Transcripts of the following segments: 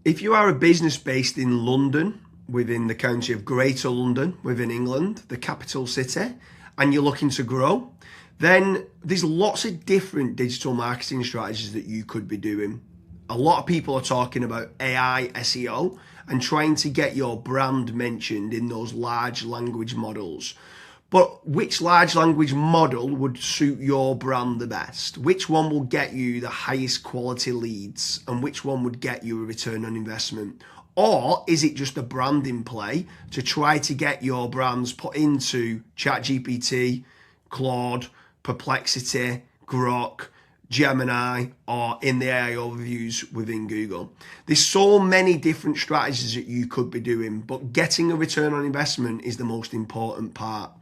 if you are a business based in London, within the county of Greater London, within England, the capital city, and you're looking to grow, then there's lots of different digital marketing strategies that you could be doing. A lot of people are talking about AI SEO and trying to get your brand mentioned in those large language models. But which large language model would suit your brand the best? Which one will get you the highest quality leads? And which one would get you a return on investment? Or is it just a branding play to try to get your brands put into ChatGPT, Claude, Perplexity, Grok, Gemini, or in the AI overviews within Google? There's so many different strategies that you could be doing, but getting a return on investment is the most important part.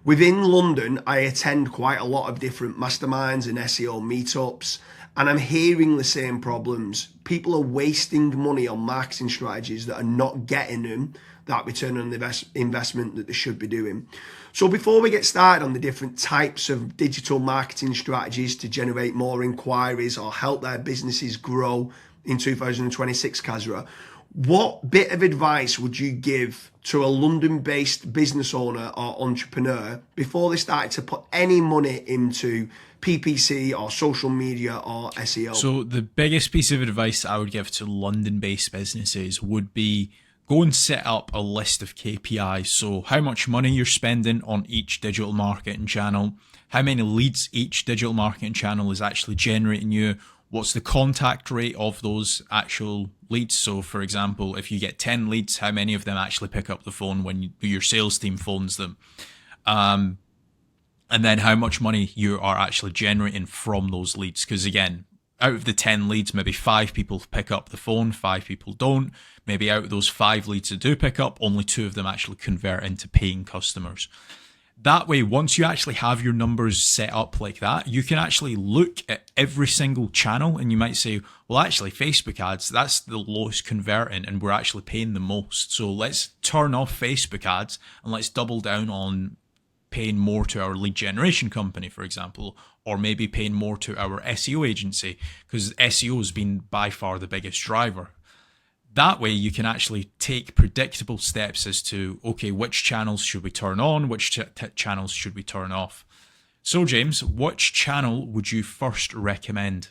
Within London, I attend quite a lot of different masterminds and SEO meetups, and I'm hearing the same problems. People are wasting money on marketing strategies that are not getting them that return on investment that they should be doing. So before we get started on the different types of digital marketing strategies to generate more inquiries or help their businesses grow in 2026, Kazra, what bit of advice would you give to a London-based business owner or entrepreneur before they started to put any money into PPC or social media or SEO? So the biggest piece of advice I would give to London-based businesses would be go and set up a list of KPIs. So how much money you're spending on each digital marketing channel, how many leads each digital marketing channel is actually generating you, what's the contact rate of those actual leads. So for example, if you get 10 leads, how many of them actually pick up the phone when your sales team phones them? And then how much money you are actually generating from those leads. Because again, out of the 10 leads, maybe 5 people pick up the phone, 5 people don't. Maybe out of those 5 leads that do pick up, only 2 of them actually convert into paying customers. That way, once you actually have your numbers set up like that, you can actually look at every single channel and you might say, well, actually, Facebook ads, that's the lowest converting and we're actually paying the most. So let's turn off Facebook ads and let's double down on paying more to our lead generation company, for example, or maybe paying more to our SEO agency, because SEO has been by far the biggest driver. That way you can actually take predictable steps as to, okay, which channels should we turn on, which channels should we turn off. So James, which channel would you first recommend?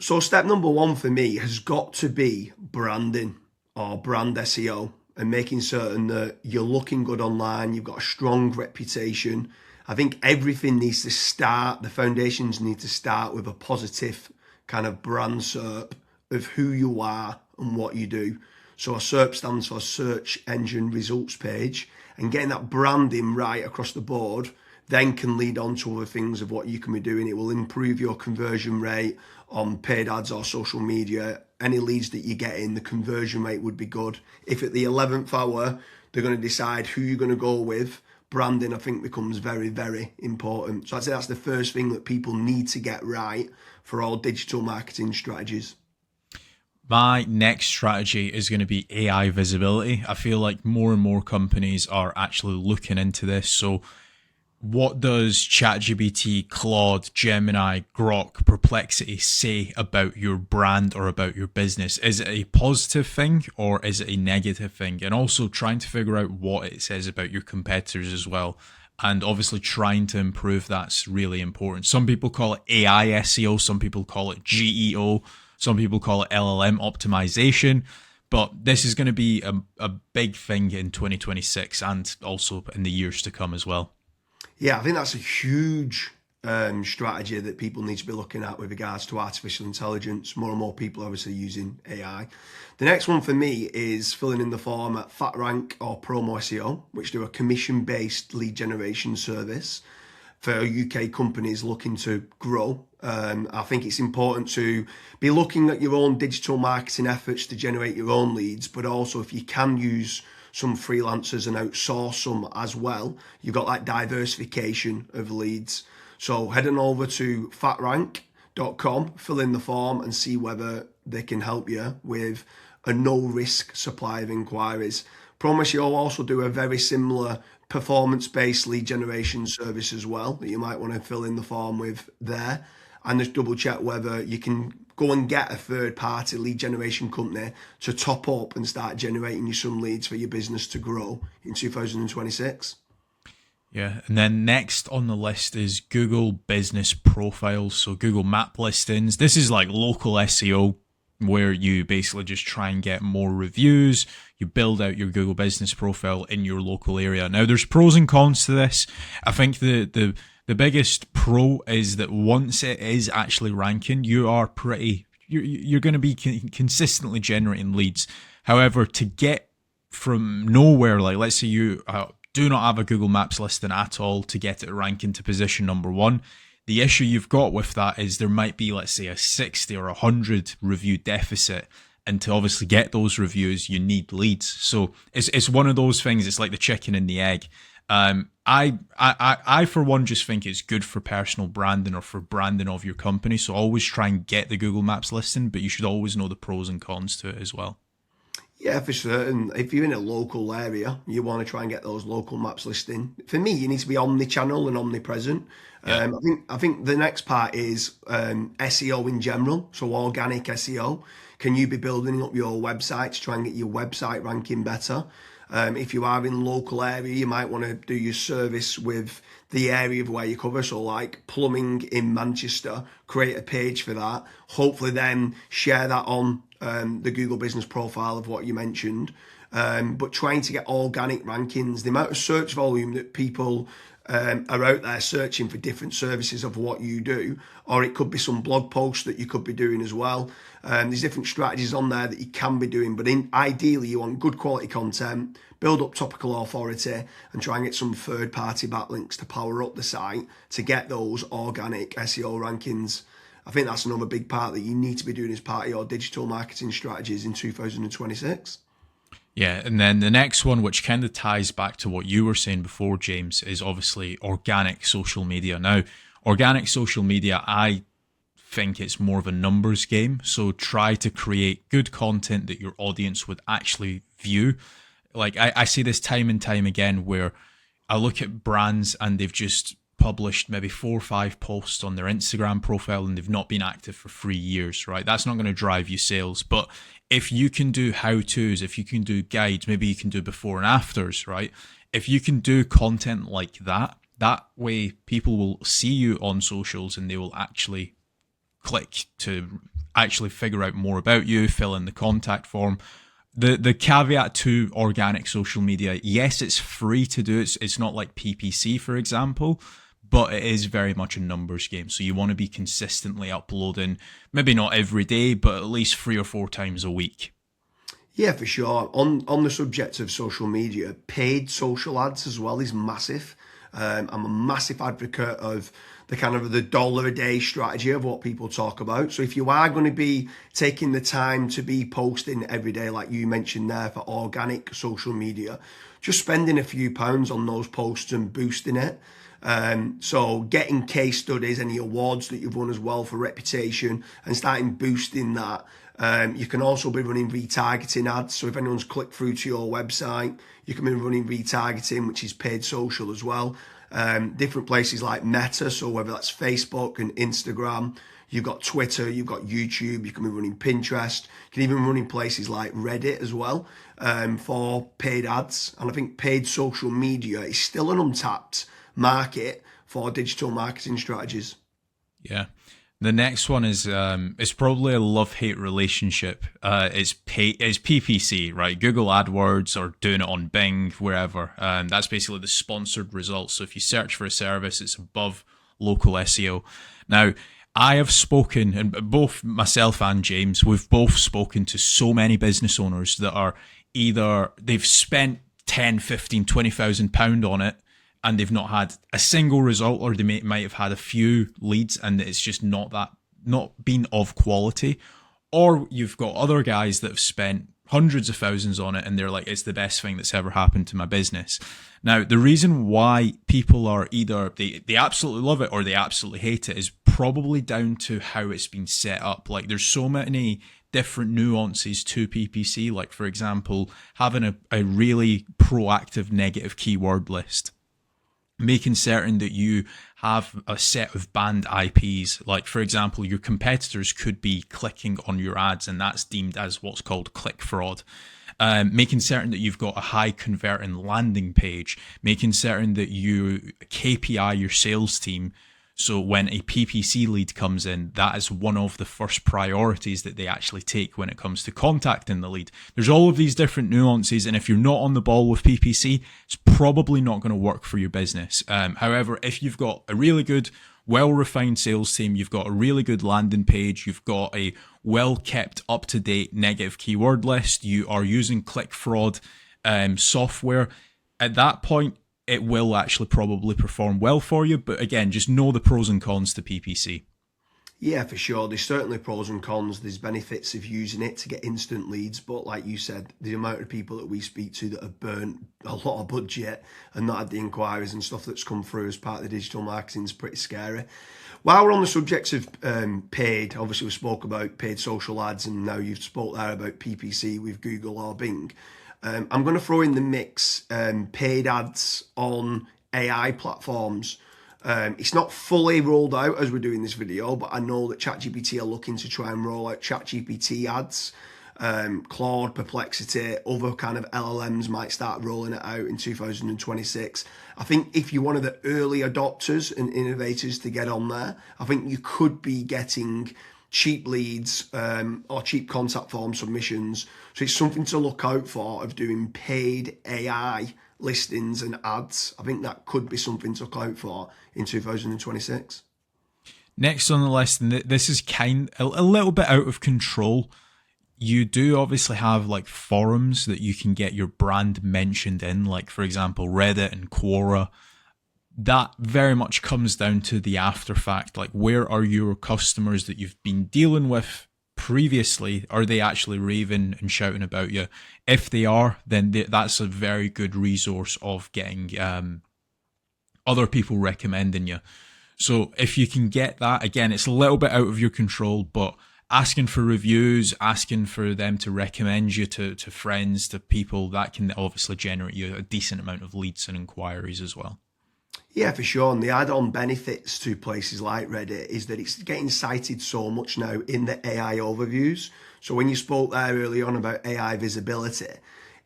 So step number 1 for me has got to be branding or brand SEO, and making certain that you're looking good online, you've got a strong reputation. I think everything needs to start, the foundations need to start with a positive kind of brand SERP of who you are and what you do. So a SERP stands for search engine results page, and getting that branding right across the board then can lead on to other things of what you can be doing. It will improve your conversion rate on paid ads or social media. Any leads that you get in, the conversion rate would be good. If at the 11th hour, they're going to decide who you're going to go with, branding, I think, becomes very, very important. So I'd say that's the first thing that people need to get right for all digital marketing strategies. My next strategy is going to be AI visibility. I feel like more and more companies are actually looking into this. So what does ChatGPT, Claude, Gemini, Grok, Perplexity say about your brand or about your business? Is it a positive thing or is it a negative thing? And also trying to figure out what it says about your competitors as well. And obviously trying to improve that's really important. Some people call it AI SEO, some people call it GEO, some people call it LLM optimization. But this is going to be a big thing in 2026 and also in the years to come as well. Yeah, I think that's a huge strategy that people need to be looking at with regards to artificial intelligence. More and more people are obviously using AI. The next one for me is filling in the form at FatRank or Promo SEO, which do a commission-based lead generation service for UK companies looking to grow. I think it's important to be looking at your own digital marketing efforts to generate your own leads, but also if you can use some freelancers and outsource some as well, you've got that diversification of leads. So head on over to fatrank.com, fill in the form and see whether they can help you with a no risk supply of inquiries. Promise you'll also do a very similar performance-based lead generation service as well that you might want to fill in the form with there, and just double check whether you can go and get a third party lead generation company to top up and start generating you some leads for your business to grow in 2026. Yeah, and then next on the list is Google Business Profiles, so Google Map listings. This is like local SEO where you basically just try and get more reviews. You build out your Google Business Profile in your local area. Now, there's pros and cons to this. I think the biggest pro is that once it is actually ranking, you're going to be consistently generating leads. However, to get from nowhere, like let's say you do not have a Google Maps listing at all, to get it ranking to position number 1. The issue you've got with that is there might be, let's say, a 60 or 100 review deficit. And to obviously get those reviews, you need leads. So it's one of those things. It's like the chicken and the egg. I for one just think it's good for personal branding or for branding of your company. So always try and get the Google Maps listing, but you should always know the pros and cons to it as well. Yeah, for certain. If you're in a local area, you want to try and get those local maps listing. For me, you need to be omni-channel and omnipresent. Yeah. I think the next part is SEO in general, so organic SEO. Can you be building up your website to try and get your website ranking better? If you are in local area, you might want to do your service with the area of where you cover. So like plumbing in Manchester, create a page for that. Hopefully then share that on the Google Business Profile of what you mentioned. But trying to get organic rankings, the amount of search volume that people are out there searching for different services of what you do, or it could be some blog posts that you could be doing as well. There's different strategies on there that you can be doing, but ideally you want good quality content, build up topical authority, and try and get some third-party backlinks to power up the site to get those organic SEO rankings. I think that's another big part that you need to be doing as part of your digital marketing strategies in 2026. Yeah, and then the next one, which kind of ties back to what you were saying before, James, is obviously organic social media. Now, organic social media, I think it's more of a numbers game. So try to create good content that your audience would actually view. Like I see this time and time again where I look at brands and they've just published maybe 4 or 5 posts on their Instagram profile and they've not been active for 3 years, right? That's not going to drive you sales. But if you can do how-tos, if you can do guides, maybe you can do before and afters, right? If you can do content like that, that way people will see you on socials and they will actually click to actually figure out more about you, fill in the contact form. The caveat to organic social media, yes, it's free to do. It's not like PPC, for example, but it is very much a numbers game. So you want to be consistently uploading, maybe not every day, but at least 3 or 4 times a week. Yeah, for sure. On the subject of social media, paid social ads as well is massive. I'm a massive advocate of the kind of the dollar a day strategy of what people talk about. So if you are going to be taking the time to be posting every day, like you mentioned there, for organic social media, just spending a few pounds on those posts and boosting it. So getting case studies, any awards that you've won as well for reputation, and starting boosting that. You can also be running retargeting ads. So if anyone's clicked through to your website, you can be running retargeting, which is paid social as well. Different places like Meta, so whether that's Facebook and Instagram, you've got Twitter, you've got YouTube, you can be running Pinterest, you can even run in places like Reddit as well for paid ads. And I think paid social media is still an untapped market for digital marketing strategies. Yeah. The next one is it's probably a love-hate relationship. It's PPC, right? Google AdWords or doing it on Bing, wherever. That's basically the sponsored results. So if you search for a service, it's above local SEO. Now, I have spoken, and both myself and James, we've both spoken to so many business owners that are either they've spent 10, 15, 20,000 pound on it, and they've not had a single result, or they might have had a few leads and it's just not been of quality. Or you've got other guys that have spent hundreds of thousands on it and they're like, it's the best thing that's ever happened to my business. Now, the reason why people are either they absolutely love it or they absolutely hate it is probably down to how it's been set up. Like there's so many different nuances to PPC, like for example, having a really proactive negative keyword list, making certain that you have a set of banned IPs. Like, for example, your competitors could be clicking on your ads, and that's deemed as what's called click fraud. Making certain that you've got a high converting landing page, making certain that you KPI your sales team. So when a PPC lead comes in, that is one of the first priorities that they actually take when it comes to contacting the lead. There's all of these different nuances, and if you're not on the ball with PPC, it's probably not going to work for your business. However, if you've got a really good, well-refined sales team, you've got a really good landing page, you've got a well-kept, up-to-date negative keyword list, you are using click fraud software, at that point, it will actually probably perform well for you. But again, just know the pros and cons to PPC. Yeah, for sure. There's certainly pros and cons. There's benefits of using it to get instant leads. But like you said, the amount of people that we speak to that have burnt a lot of budget and not had the inquiries and stuff that's come through as part of the digital marketing is pretty scary. While we're on the subject of paid, obviously we spoke about paid social ads, and now you've spoke there about PPC with Google or Bing. I'm going to throw in the mix paid ads on AI platforms. It's not fully rolled out as we're doing this video, but I know that ChatGPT are looking to try and roll out ChatGPT ads. Claude, Perplexity, other kind of LLMs might start rolling it out in 2026. I think if you're one of the early adopters and innovators to get on there, I think you could be getting cheap leads or cheap contact form submissions. So it's something to look out for of doing paid AI listings and ads. I think that could be something to look out for in 2026. Next on the list, and this is a little bit out of control. You do obviously have like forums that you can get your brand mentioned in, like for example, Reddit and Quora. That very much comes down to the after fact. Like, where are your customers that you've been dealing with previously? Are they actually raving and shouting about you? If they are, then that's a very good resource of getting other people recommending you. So if you can get that, again, it's a little bit out of your control, but asking for reviews, asking for them to recommend you to friends, to people, that can obviously generate you a decent amount of leads and inquiries as well. Yeah, for sure. And the add-on benefits to places like Reddit is that it's getting cited so much now in the AI overviews. So when you spoke there early on about AI visibility,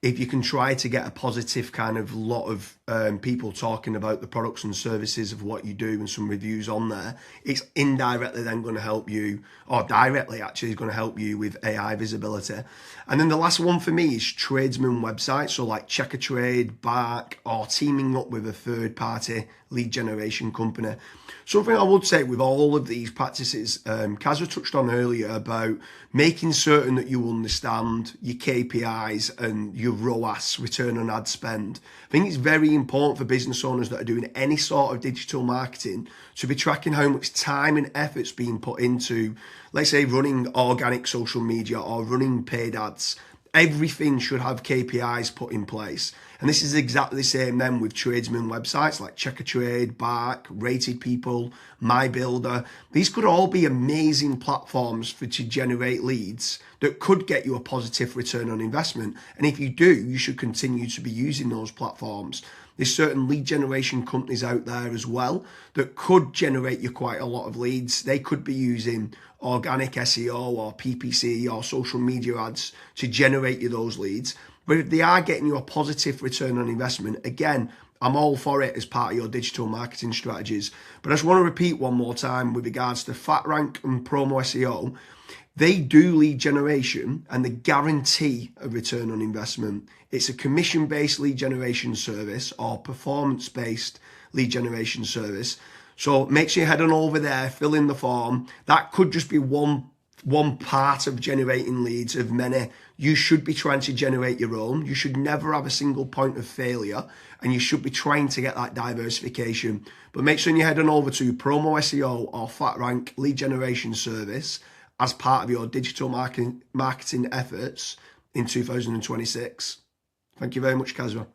if you can try to get a positive kind of lot of people talking about the products and services of what you do and some reviews on there, it's indirectly then going to help you, or directly actually is going to help you with AI visibility. And then the last one for me is tradesman websites, so like Check a Trade, Bark, or teaming up with a third-party lead generation company. Something I would say with all of these practices, Kazra touched on earlier about making certain that you understand your KPIs and your ROAS, return on ad spend. I think it's very important for business owners that are doing any sort of digital marketing to be tracking how much time and effort's being put into, let's say, running organic social media or running paid ads. Everything should have KPIs put in place. And this is exactly the same then with tradesman websites like Check a Trade, Bark, Rated People, My Builder. These could all be amazing platforms to generate leads that could get you a positive return on investment. And if you do, you should continue to be using those platforms. There's certain lead generation companies out there as well that could generate you quite a lot of leads. They could be using organic SEO or PPC or social media ads to generate you those leads. But if they are getting you a positive return on investment, again, I'm all for it as part of your digital marketing strategies. But I just want to repeat one more time with regards to FatRank and Promo SEO. They do lead generation and they guarantee a return on investment. It's a commission-based lead generation service or performance-based lead generation service. So make sure you head on over there, fill in the form. That could just be one part of generating leads of many. You should be trying to generate your own. You should never have a single point of failure, and you should be trying to get that diversification. But make sure you head on over to Promo SEO or FatRank lead generation service as part of your digital marketing efforts in 2026. Thank you very much, Kazra.